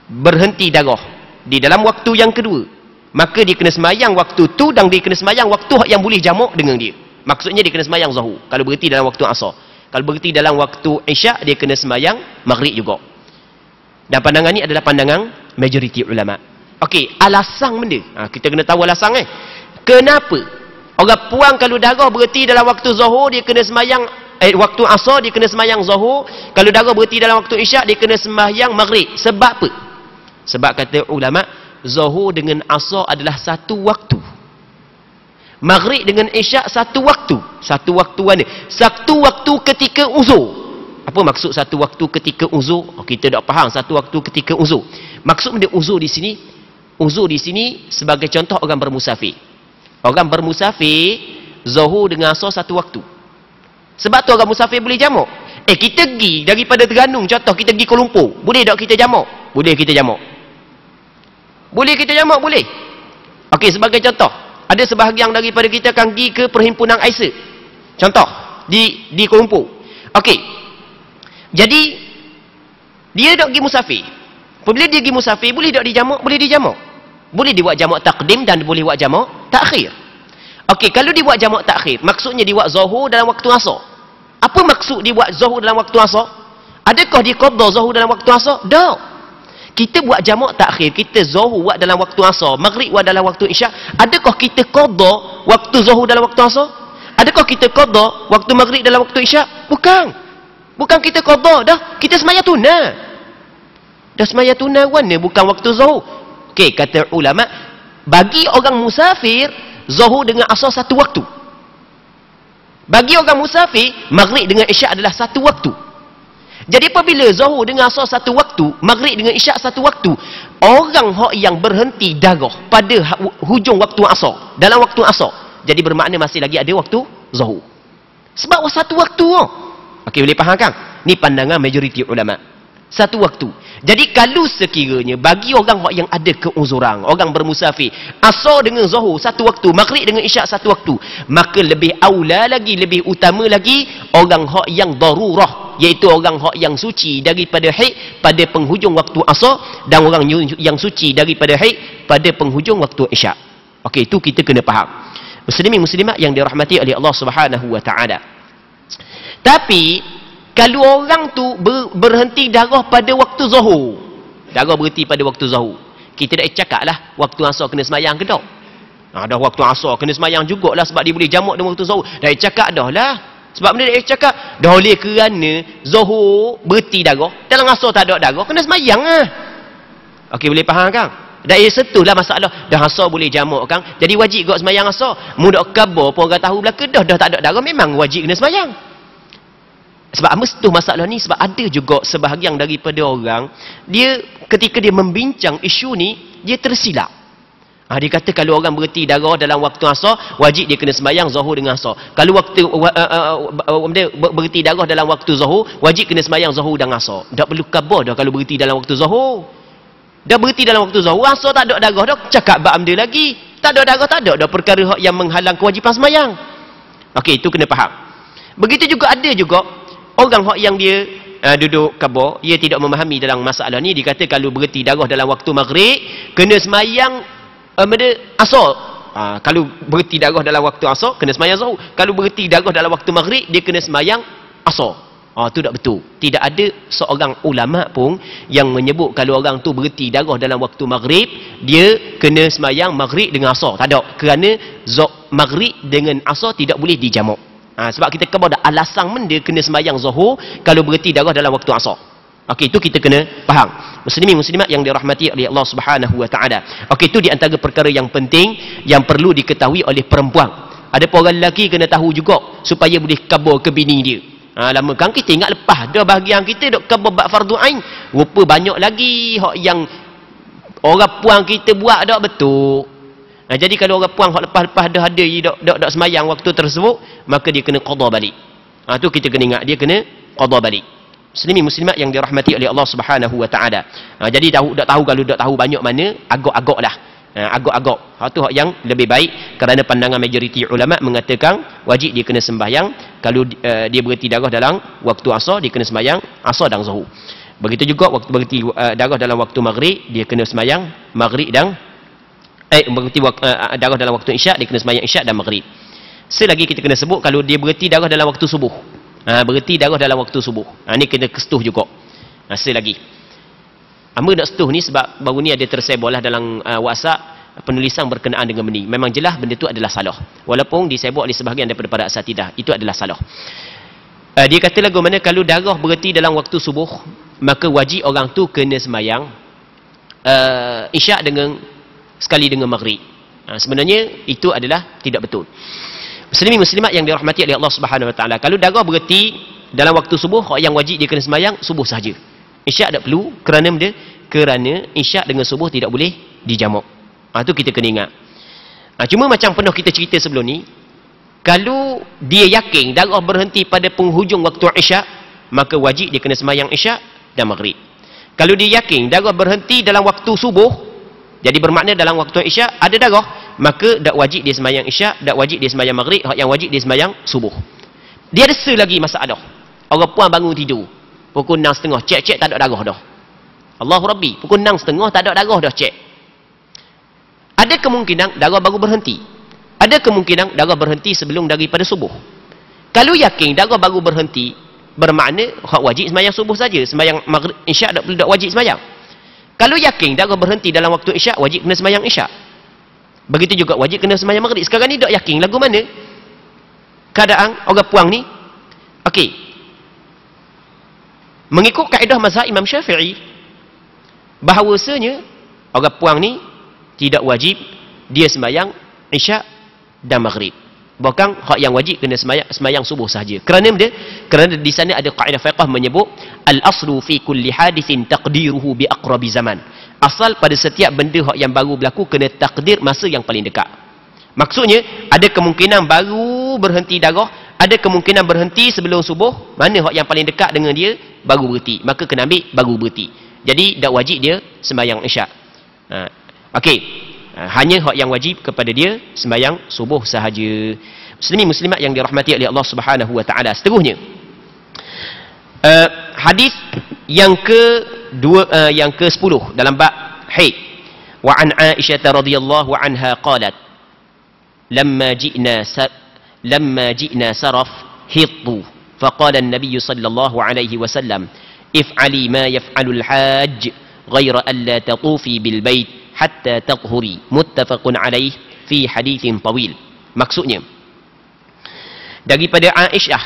berhenti darah di dalam waktu yang kedua, maka dia kena semayang waktu tu dan dia kena semayang waktu yang boleh jamak dengan dia. Maksudnya dia kena semayang Zuhur kalau berhenti dalam waktu Asar. Kalau berhenti dalam waktu Isyak, dia kena semayang Maghrib juga. Dan pandangan ni adalah pandangan majoriti ulama. Okey, alasan benda. Kita kena tahu alasan kenapa orang puan kalau darah berhenti dalam waktu Zuhur, dia kena semayang waktu Asar dia kena semayang Zuhur. Kalau darah berhenti dalam waktu Isyak, dia kena semayang Maghrib. Sebab apa? Sebab kata ulama, Zuhur dengan Asar adalah satu waktu, Maghrib dengan Isyak satu waktu. Satu waktu mana? Satu waktu ketika uzur. Apa maksud satu waktu ketika uzur? Kita tak faham satu waktu ketika uzur. Maksud dia uzur di sini, uzur di sini sebagai contoh orang bermusafir. Orang bermusafir, Zuhur dengan Asar satu waktu. Sebab tu orang musafir boleh jamak. Kita pergi daripada Terengganu, contoh kita pergi Kuala Lumpur, boleh tak kita jamak? Boleh kita jamak. Boleh kita jamak, boleh. Okey, sebagai contoh, ada sebahagian daripada kita akan pergi ke perhimpunan Aisyah. Contoh, di Kuala Lumpur. Okey. Jadi dia tak pergi musafir. Apabila dia pergi musafir, boleh tak dijamak? Boleh dijamak. Boleh dibuat jamak takdim dan boleh buat jamak takhir. Okey, kalau dibuat jamak takhir, maksudnya dibuat Zuhur dalam waktu Asar. Apa maksud dibuat Zuhur dalam waktu Asar? Adakah dia qada Zuhur dalam waktu Asar? Tak. Kita buat jamak takhir, kita Zuhur buat dalam waktu Asar, Maghrib buat dalam waktu Isyak. Adakah kita qada waktu Zuhur dalam waktu Asar? Adakah kita qada waktu Maghrib dalam waktu Isyak? Bukan. Bukan kita qada dah, kita sembahyang tunai. Dah sembahyang tunai warna, bukan waktu zuhur. Okey, kata ulama, bagi orang musafir, zuhur dengan asar satu waktu. Bagi orang musafir, maghrib dengan isyak adalah satu waktu. Jadi apabila zuhur dengan asar satu waktu, maghrib dengan isyak satu waktu, orang yang berhenti darah pada hujung waktu asar, dalam waktu asar, jadi bermakna masih lagi ada waktu zuhur. Sebab satu waktu. Okey, boleh faham kan? Ni pandangan majoriti ulama. Satu waktu. Jadi kalau sekiranya bagi orang yang ada keuzuran, orang bermusafir, asar dengan zuhur satu waktu, maghrib dengan isyak satu waktu, maka lebih aula lagi, lebih utama lagi orang yang darurah, iaitu orang yang suci daripada haid pada penghujung waktu asar, dan orang yang suci daripada haid pada penghujung waktu isyak. Okey, itu kita kena faham. Muslimin muslimat yang dirahmati oleh Allah Subhanahu wa taala. Tapi kalau orang tu berhenti darah pada waktu zuhur, darah berhenti pada waktu zuhur, kita dah cakap lah waktu asar kena semayang ke tak? Dah waktu asar kena semayang jugalah sebab dia boleh jamak dengan waktu zuhur. Dah cakap dah lah. Sebab benda dah cakap dah, oleh kerana zuhur berhenti darah, dalam asar tak ada darah, kena semayang lah. Okey, boleh faham kan? Dah setulah masalah. Dah asar boleh jamak kan, jadi wajib kau semayang asar. Mudak khabar pun orang tahu belaka dah tak ada darah, memang wajib kena semayang. Sebab mesti masalah ni, sebab ada juga sebahagian daripada orang, dia ketika dia membincang isu ni, dia tersilap. Dia kata kalau orang berhenti darah dalam waktu asar, wajib dia kena sembahyang zuhur dengan asar. Kalau waktu berhenti darah dalam waktu zuhur, wajib kena sembahyang zuhur dan asar. Tak perlu khabar dah kalau berhenti dalam waktu zuhur. Dah berhenti dalam waktu zuhur, asar tak ada darah dah, cakap bab dia lagi. Tak ada darah, tak ada dah perkara yang menghalang kewajipan sembahyang. Okey, itu kena faham. Begitu juga ada juga orang yang dia duduk khabar, dia tidak memahami dalam masalah ni. Dia kata kalau berhenti darah dalam waktu maghrib, kena semayang asar. Kalau berhenti darah dalam waktu asar, kena semayang zuhur. Kalau berhenti darah dalam waktu maghrib, dia kena semayang asar. Itu tak betul. Tidak ada seorang ulama pun yang menyebut kalau orang tu berhenti darah dalam waktu maghrib, dia kena semayang maghrib dengan asar. Tak ada. Kerana maghrib dengan asar tidak boleh dijamak. Sebab kita khabar dah alasan dia kena sembahyang zuhur kalau berhenti darah dalam waktu asar. Okey, itu kita kena faham. Muslimin muslimat yang dirahmati oleh Allah Subhanahu wa taala. Okey, itu di antara perkara yang penting yang perlu diketahui oleh perempuan. Ada orang lelaki kena tahu juga supaya boleh khabar ke bini dia. Lama kan kita ingat lepas dah bahagian kita dok khabar bab fardu ain, rupa banyak lagi hak yang orang puan kita buat dak betul. Jadi kalau orang puang lepas-lepas dah ada dak semayang waktu tersebut, maka dia kena qada balik. Tu kita kena ingat, dia kena qada balik. Muslimin muslimat yang dirahmati oleh Allah Subhanahu wa taala. Jadi dak tahu kalau dak tahu banyak mana, agak-agak lah. Agak-agak. Tu hak yang lebih baik kerana pandangan majoriti ulama mengatakan wajib dia kena sembahyang kalau dia berhenti darah dalam waktu asar, dia kena sembahyang asar dan zuhur. Begitu juga waktu berhenti darah dalam waktu maghrib, dia kena sembahyang maghrib dan berhenti darah dalam waktu isyak, dia kena sembahyang isyak dan maghrib. Selagi kita kena sebut kalau dia berhenti darah dalam waktu subuh. Berhenti darah dalam waktu subuh. Ni kena kesetuh juga. Selagi. Hamba nak setuh ni sebab baru ni ada tersebarlah dalam WhatsApp penulisan berkenaan dengan benda ni. Memang jelas benda tu adalah salah. Walaupun disebar oleh sebahagian daripada para asatidah, itu adalah salah. Dia kata lagu mana kalau darah berhenti dalam waktu subuh, maka wajib orang tu kena sembahyang isyak sekali dengan maghrib. Sebenarnya itu adalah tidak betul. Muslimin muslimat yang dirahmati oleh Allah Subhanahu wa taala, kalau darah berhenti dalam waktu subuh, yang wajib dia kena sembahyang subuh saja. Isyak tak perlu kerana isyak dengan subuh tidak boleh dijamak. Itu kita kena ingat. Cuma macam pernah kita cerita sebelum ni, kalau dia yakin darah berhenti pada penghujung waktu isyak, maka wajib dia kena sembahyang isyak dan maghrib. Kalau dia yakin darah berhenti dalam waktu subuh, jadi bermakna dalam waktu isyak ada darah, maka tak wajib dia sembahyang isyak, tak wajib dia sembahyang maghrib, yang wajib dia sembahyang subuh. Dia ada lagi masalah. Orang puan bangun tidur pukul 6.30, cek tak ada darah dah. Allahu Rabbi, pukul 6.30 tak ada darah dah, cek. Ada kemungkinan darah baru berhenti. Ada kemungkinan darah berhenti sebelum daripada subuh. Kalau yakin darah baru berhenti, bermakna hak wajib sembahyang subuh saja, sembahyang maghrib isyak tak wajib sembahyang. Kalau yakin darah berhenti dalam waktu isyak, wajib kena sembahyang isyak. Begitu juga wajib kena sembahyang maghrib. Sekarang ni tak yakin lagu mana keadaan orang puang ni. Okey, Mengikut kaedah mazhab Imam Syafi'i, bahawasanya orang puang ni tidak wajib dia sembahyang Isyak dan Maghrib. Bukan hak yang wajib kena sembahyang subuh sahaja. Kerana di sana ada kaedah fiqh menyebut al-aslu fi kulli hadithin taqdiruhu bi aqrabi zaman. Asal pada setiap benda hak yang baru berlaku kena takdir masa yang paling dekat. Maksudnya ada kemungkinan baru berhenti darah, ada kemungkinan berhenti sebelum subuh, mana hak yang paling dekat dengan dia baru berhenti, maka kena ambil baru berhenti. Jadi tak wajib dia sembahyang Isyak. Okey. Hanya hak yang wajib kepada dia sembahyang subuh sahaja. Muslimin muslimat yang dirahmati oleh Allah Subhanahu wa taala. Seterusnya, hadis yang ke-10 dalam bab haid. Wa an Aisyah radhiyallahu anha qalat lamma ji'na saraf hiddu faqala an-nabiy sallallahu alaihi wasallam if'ali ma yaf'alu al-hajj ghayra an la tatufi bil bait hatta tathuri, muttafaqun alaih fi hadithin tawil. Maksudnya daripada Aisyah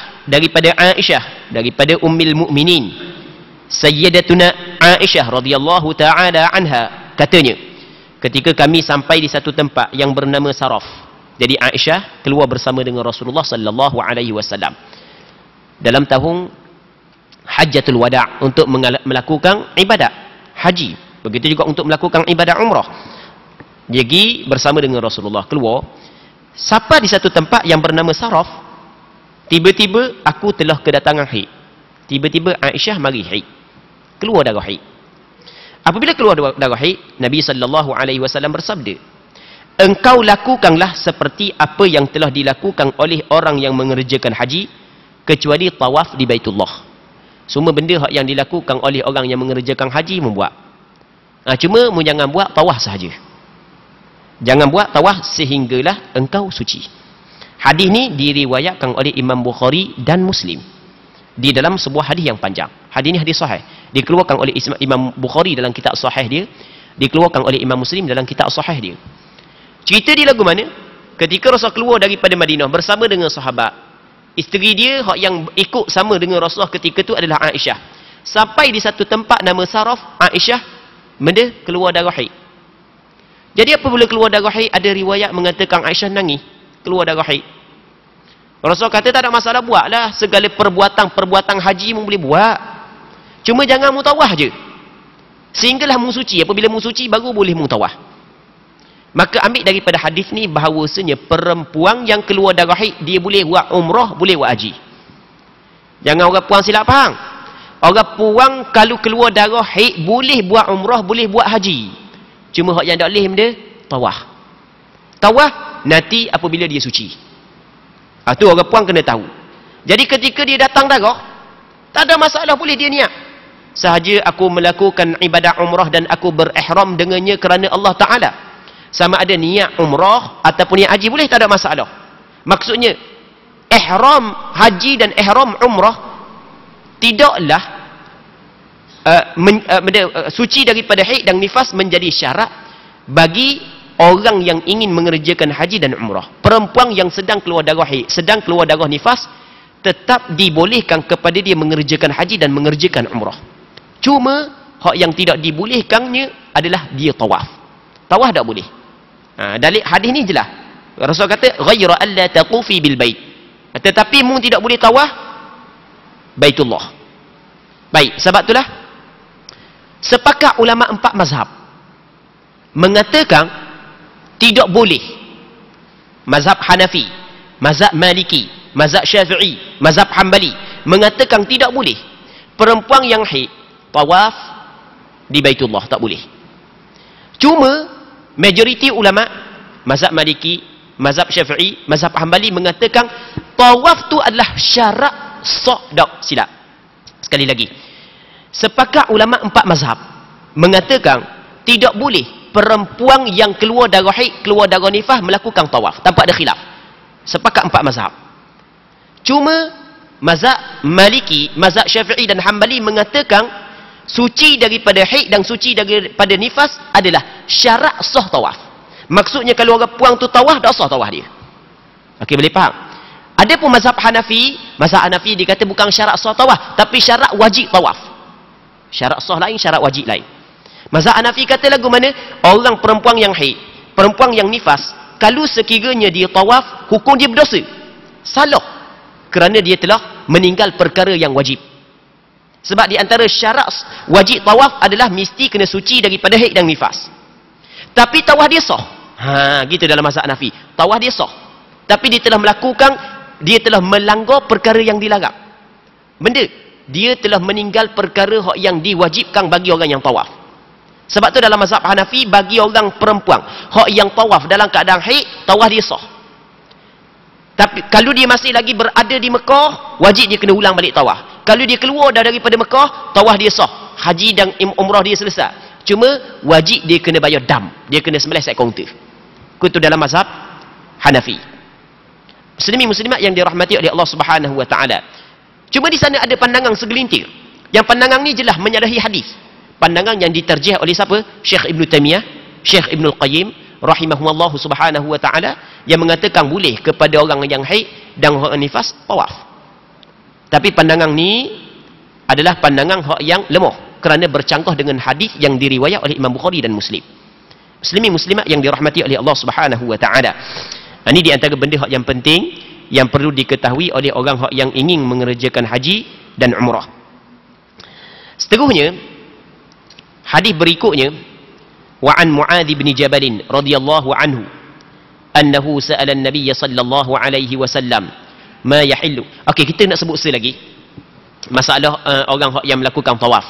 daripada ummul mukminin sayyidatuna Aisyah radhiyallahu taala anha, katanya ketika kami sampai di satu tempat yang bernama Saraf. Jadi Aisyah keluar bersama dengan Rasulullah sallallahu alaihi wasallam dalam tahun Hajjatul Wada' untuk melakukan ibadat haji. Begitu juga untuk melakukan ibadah umrah. Jadi bersama dengan Rasulullah keluar, sampai di satu tempat yang bernama Saraf. Tiba-tiba aku telah kedatangan haid. Tiba-tiba Aisyah mari haid. Keluar darah haid. Apabila keluar darah haid, Nabi sallallahu alaihi wasallam bersabda, engkau lakukanlah seperti apa yang telah dilakukan oleh orang yang mengerjakan haji, kecuali tawaf di Baitullah. Semua benda yang dilakukan oleh orang yang mengerjakan haji membuat. Cuma jangan buat tawaf sahaja. Jangan buat tawaf sehinggalah engkau suci. Hadis ni diriwayatkan oleh Imam Bukhari dan Muslim di dalam sebuah hadis yang panjang. Hadis ni hadis sahih. Dikeluarkan oleh Imam Bukhari dalam kitab sahih dia, dikeluarkan oleh Imam Muslim dalam kitab sahih dia. Cerita dia lagu mana? Ketika Rasul keluar daripada Madinah bersama dengan sahabat, isteri dia yang ikut sama dengan Rasulullah ketika itu adalah Aisyah. Sampai di satu tempat nama Saraf, Aisyah keluar darah haid. Jadi apabila keluar darah haid, ada riwayat mengatakan Aisyah nangis keluar darah haid. Rasul kata tak ada masalah, buatlah segala perbuatan haji mu boleh buat, cuma jangan mu tawaf je sehinggalah mu suci. Apabila mu suci baru boleh mu tawaf. Maka ambil daripada hadis ni bahawasanya perempuan yang keluar darah haid dia boleh buat umrah, boleh buat haji. Jangan orang puan silap faham. Orang puang kalau keluar darah haid boleh buat umrah, boleh buat haji. Cuma hak yang tak boleh benda tawaf. Tawaf nanti apabila dia suci. Tu orang puang kena tahu. Jadi ketika dia datang darah, tak ada masalah, boleh dia niat. Sahaja aku melakukan ibadah umrah dan aku berihram dengannya kerana Allah Ta'ala. Sama ada niat umrah ataupun niat haji, boleh, tak ada masalah. Maksudnya ihram haji dan ihram umrah tidaklah suci daripada haid dan nifas menjadi syarat bagi orang yang ingin mengerjakan haji dan umrah. Perempuan yang sedang keluar darah haid, sedang keluar darah nifas, tetap dibolehkan kepada dia mengerjakan haji dan mengerjakan umrah. Cuma hak yang tidak dibolehkannya adalah dia tawaf. Tawaf tak boleh. Dalil hadis ni jelas. Rasul kata ghaira alla taqufi bil bait. Tetapi mu tidak boleh tawaf Baitullah. Baik, sebab itulah sepakat ulama 4 mazhab mengatakan tidak boleh. Mazhab Hanafi, mazhab Maliki, mazhab Syafi'i, mazhab Hanbali mengatakan tidak boleh perempuan yang haid tawaf di Baitullah, tak boleh. Cuma majoriti ulama mazhab Maliki, mazhab Syafi'i, mazhab Hanbali mengatakan tawaf tu adalah syarat sah. Tak silap. Sekali lagi, sepakat ulama 4 mazhab mengatakan tidak boleh perempuan yang keluar darah haid, keluar darah nifas melakukan tawaf tanpa ada khilaf. Sepakat 4 mazhab. Cuma mazhab Maliki, mazhab Syafi'i dan Hanbali mengatakan suci daripada haid dan suci daripada nifas adalah syarat sah tawaf. Maksudnya kalau orang puang tu tawaf, tak sah tawaf dia. Okey, boleh faham? Ada pun mazhab Hanafi dikata bukan syarat sah tawaf, tapi syarat wajib tawaf. Syarat sah lain, syarat wajib lain. Mazhab Hanafi kata lagu mana? Orang perempuan yang haid, perempuan yang nifas, kalau sekiranya dia tawaf, hukum dia berdosa. Salah. Kerana dia telah meninggal perkara yang wajib. Sebab di antara syarat wajib tawaf adalah mesti kena suci daripada haid dan nifas. Tapi tawaf dia sah. Gitu dalam mazhab Hanafi. Tawaf dia sah. Tapi dia telah melakukan, dia telah melanggar perkara yang dilarang. Benda, dia telah meninggal perkara yang diwajibkan bagi orang yang tawaf. Sebab tu dalam mazhab Hanafi, bagi orang perempuan hak yang tawaf dalam keadaan haid, tawaf dia sah. Tapi kalau dia masih lagi berada di Mekah, wajib dia kena ulang balik tawaf. Kalau dia keluar dah daripada Mekah, tawaf dia sah. Haji dan umrah dia selesai. Cuma wajib dia kena bayar dam. Dia kena sembelih seekor unta. Itu dalam mazhab Hanafi. Muslimin-muslimat yang dirahmati oleh Allah Subhanahu wa taala. Cuma di sana ada pandangan segelintir. Yang pandangan ni jelas menyalahi hadis. Pandangan yang diterjih oleh siapa? Syekh Ibn Taymiyah, Syekh Ibn Al-Qayyim rahimahumullah subhanahu wa ta'ala, yang mengatakan boleh kepada orang yang haid dan orang nifas tawaf. Tapi pandangan ni adalah pandangan hak yang lemah kerana bercanggah dengan hadis yang diriwayat oleh Imam Bukhari dan Muslim. Muslimin muslimat yang dirahmati oleh Allah Subhanahu wa taala. Ini di antara benda hak yang penting yang perlu diketahui oleh orang hak yang ingin mengerjakan haji dan umrah. Seterusnya, hadis berikutnya, wa an Muadz bin Jabal radhiyallahu anhu annahu sa'ala an-nabiy sallallahu alaihi wasallam ma yahillu. Okey, kita nak sebut lagi masalah orang yang melakukan tawaf.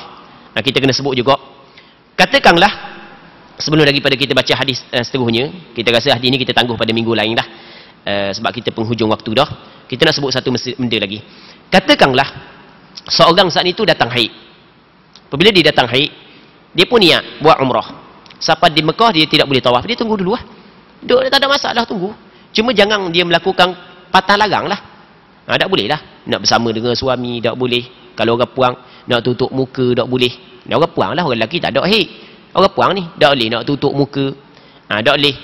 Kita kena sebut juga. Katakanlah, sebelum daripada kita baca hadis seterusnya, kita rasa hadis ini kita tangguh pada minggu lain dah. Sebab kita penghujung waktu dah. Kita nak sebut satu benda lagi. Katakanlah seorang saat itu datang haid. Apabila dia datang haid, dia pun niat buat umrah. Sampai di Mekah dia tidak boleh tawaf, dia tunggu dulu lah. Duduk, tak ada masalah, tunggu. Cuma jangan dia melakukan patah larang lah. Tak boleh lah. Nak bersama dengan suami, tak boleh. Kalau orang puang, nak tutup muka, tak boleh. Orang puang lah, orang lelaki tak ada haid. Orang puang ni, tak boleh nak tutup muka. Tak boleh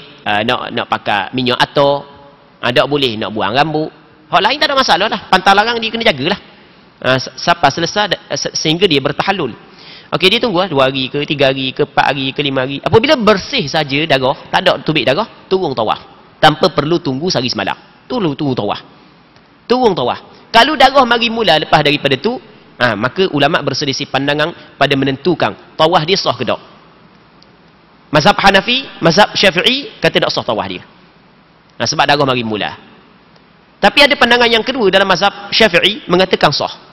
nak pakai minyak atar. Tak boleh nak buang rambut. Hak lain tak ada masalah lah. Patah larang dia kena jagalah. Sampai selesai sehingga dia bertahallul. Okey, dia tunggu lah 2 hari ke 3 hari ke 4 hari ke 5 hari. Apabila bersih saja darah, tak ada tubik darah, turun tawaf. Tanpa perlu tunggu sehari semalam. Tunggu tawaf. Turun tawaf. Kalau darah mari mula lepas daripada tu, maka ulama berselisih pandangan pada menentukan tawaf dia sah ke tak. Mazhab Hanafi, mazhab Syafi'i kata tak sah tawaf dia. Sebab darah mari mula. Tapi ada pandangan yang kedua dalam mazhab Syafi'i mengatakan sah.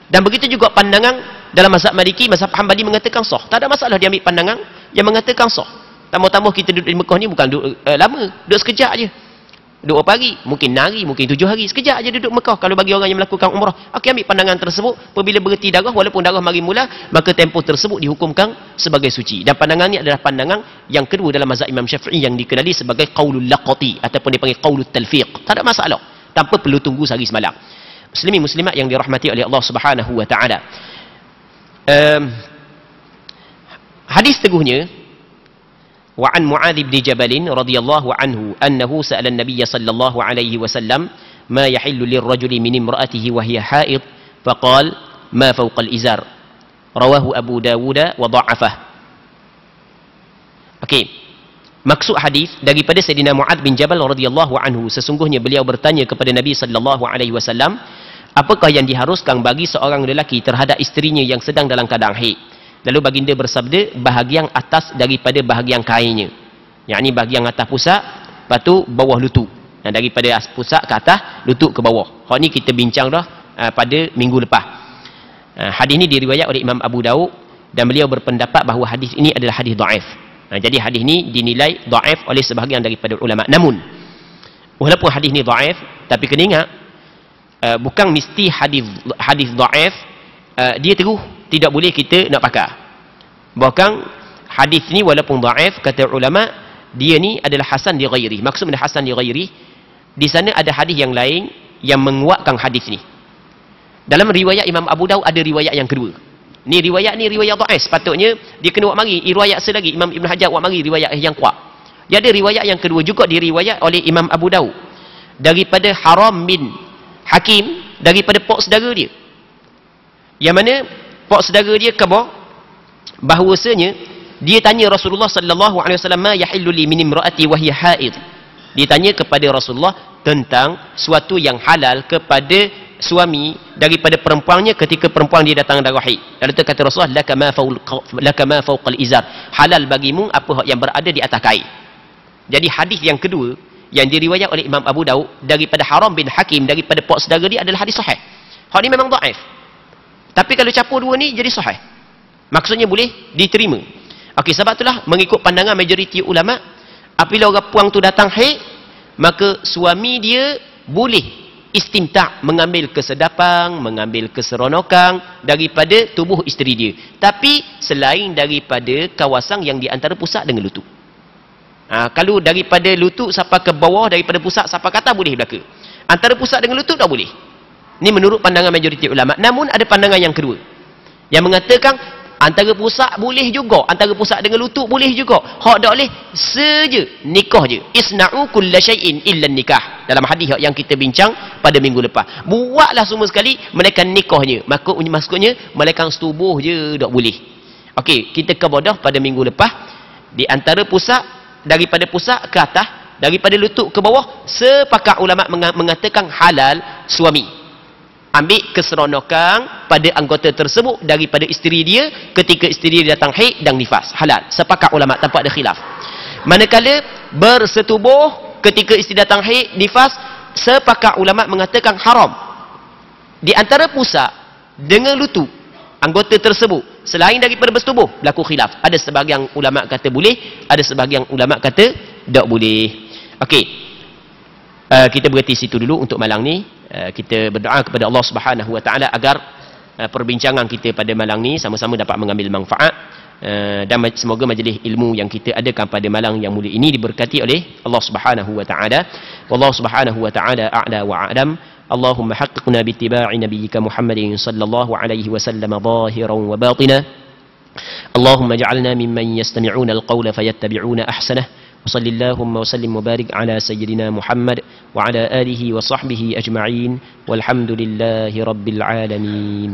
Dan begitu juga pandangan dalam mazhab Maliki, mazhab Hanbali mengatakan sah. Tak ada masalah dia ambil pandangan yang mengatakan sah. Tambah-tambah kita duduk di Mekah ni bukan duduk lama, duduk sekejap je. Duduk berapa hari? Mungkin hari, mungkin 7 hari. Sekejap je duduk Mekah kalau bagi orang yang melakukan umrah. Okey, ambil pandangan tersebut. Apabila berhenti darah, walaupun darah mari mula, maka tempoh tersebut dihukumkan sebagai suci. Dan pandangan ni adalah pandangan yang kedua dalam mazhab Imam Syafi'i yang dikenali sebagai qaulul laqati ataupun dipanggil qaulut talfiq. Tak ada masalah. Tanpa perlu tunggu sehari semalam. Muslimin muslimat yang dirahmati oleh Allah Subhanahu wa taala. Hadis teguhnya, wa an Muadz bin Jabal radhiyallahu anhu annahu sa'ala an-nabiy sallallahu alaihi wasallam ma yahillu lirrajuli min imra'atihi wa hiya haid faqala ma fawqa al-izar. Rawahu Abu Dawud wa dha'afah. Okey. Maksud hadis daripada Sayyidina Muadz bin Jabal radhiyallahu anhu, sesungguhnya beliau bertanya kepada Nabi sallallahu alaihi wasallam, apakah yang diharuskan bagi seorang lelaki terhadap isterinya yang sedang dalam keadaan haid? Lalu baginda bersabda, bahagian atas daripada bahagian kainnya. Yakni bahagian atas pusat, lepas tu bawah lutut. Daripada pusat ke atas, lutut ke bawah. Hal ni kita bincang dah pada minggu lepas. Hadis ni diriwayat oleh Imam Abu Daud dan beliau berpendapat bahawa hadis ini adalah hadis dhaif. Jadi hadis ni dinilai dhaif oleh sebahagian daripada ulama. Namun walaupun hadis ni dhaif, tapi kena ingat bukan mesti hadis dhaif dia terus tidak boleh kita nak pakai. Bahkan hadis ni walaupun dhaif, kata ulama, dia ni adalah hasan li ghairi. Maksud adalah hasan li ghairi, di sana ada hadis yang lain yang menguatkan hadis ni. Dalam riwayat Imam Abu Daud ada riwayat yang kedua. Ni riwayat dhaif, sepatutnya dia kena buat mari riwayat selagi Imam Ibn Hajar buat mari riwayat yang kuat. Dia ada riwayat yang kedua juga diriwayat oleh Imam Abu Daud daripada Haram bin Hakim, daripada pak saudara dia. Yang mana pak saudara dia khabar bahwasanya dia tanya Rasulullah sallallahu alaihi wasallam, ma yahillu li min imraati wa hiya haid. Dia tanya kepada Rasulullah tentang suatu yang halal kepada suami daripada perempuannya ketika perempuan dia datang darah haid. Lalu kata Rasulullah, laka ma fawqal izar, halal bagimu apa yang berada di atas kain. Jadi hadis yang kedua yang diriwayat oleh Imam Abu Daud daripada Haram bin Hakim daripada pak saudara dia adalah hadis sahih. Hak ni memang dhaif. Tapi kalau campur dua ni jadi sahih. Maksudnya boleh diterima. Okey, sebab itulah mengikut pandangan majoriti ulama, apabila orang puang tu datang haid, maka suami dia boleh istimta', mengambil kesedapan, mengambil keseronokan daripada tubuh isteri dia. Tapi selain daripada kawasan yang di antara pusat dengan lutut. Kalau daripada lutut sampai ke bawah, daripada pusat sampai ke atas boleh belaka. Antara pusat dengan lutut tak boleh. Ini menurut pandangan majoriti ulama. Namun ada pandangan yang kedua yang mengatakan antara pusat boleh juga, antara pusat dengan lutut boleh juga. Hak tak boleh saja nikah je. Isna'u kulla syai'in illa nikah. Dalam hadis yang kita bincang pada minggu lepas. Buatlah semua sekali melainkan nikahnya. Maksudnya melainkan setubuh je tak boleh. Okey, kita kebodoh pada minggu lepas di antara pusat, daripada pusat ke atas, daripada lutut ke bawah, sepakat ulama mengatakan halal suami ambil keseronokan pada anggota tersebut daripada isteri dia ketika isteri dia datang haid dan nifas. Halal. Sepakat ulama tanpa ada khilaf. Manakala bersetubuh ketika isteri datang haid, nifas, sepakat ulama mengatakan haram. Di antara pusat dengan lutut anggota tersebut selain daripada bersetubuh berlaku khilaf. Ada sebahagian ulama kata boleh, ada sebahagian ulama kata tak boleh. Okey. Kita berhenti situ dulu untuk malam ni. Kita berdoa kepada Allah Subhanahu wa taala agar perbincangan kita pada malam ni sama-sama dapat mengambil manfaat, dan semoga majlis ilmu yang kita adakan pada malam yang mulia ini diberkati oleh Allah Subhanahu wa taala. Wallahu Subhanahu wa taala a'la wa a'lam. Allahumma haqqiqna bi ittiba'i nabiyyika Muhammadin sallallahu alaihi wasallam zahiran wa batina. Allahumma ij'alna mimman yastami'una al-qawla fayattabi'una ahsanah. وصل اللهم وسلم وبارك على سيدنا محمد وعلى آله وصحبه أجمعين والحمد لله رب العالمين.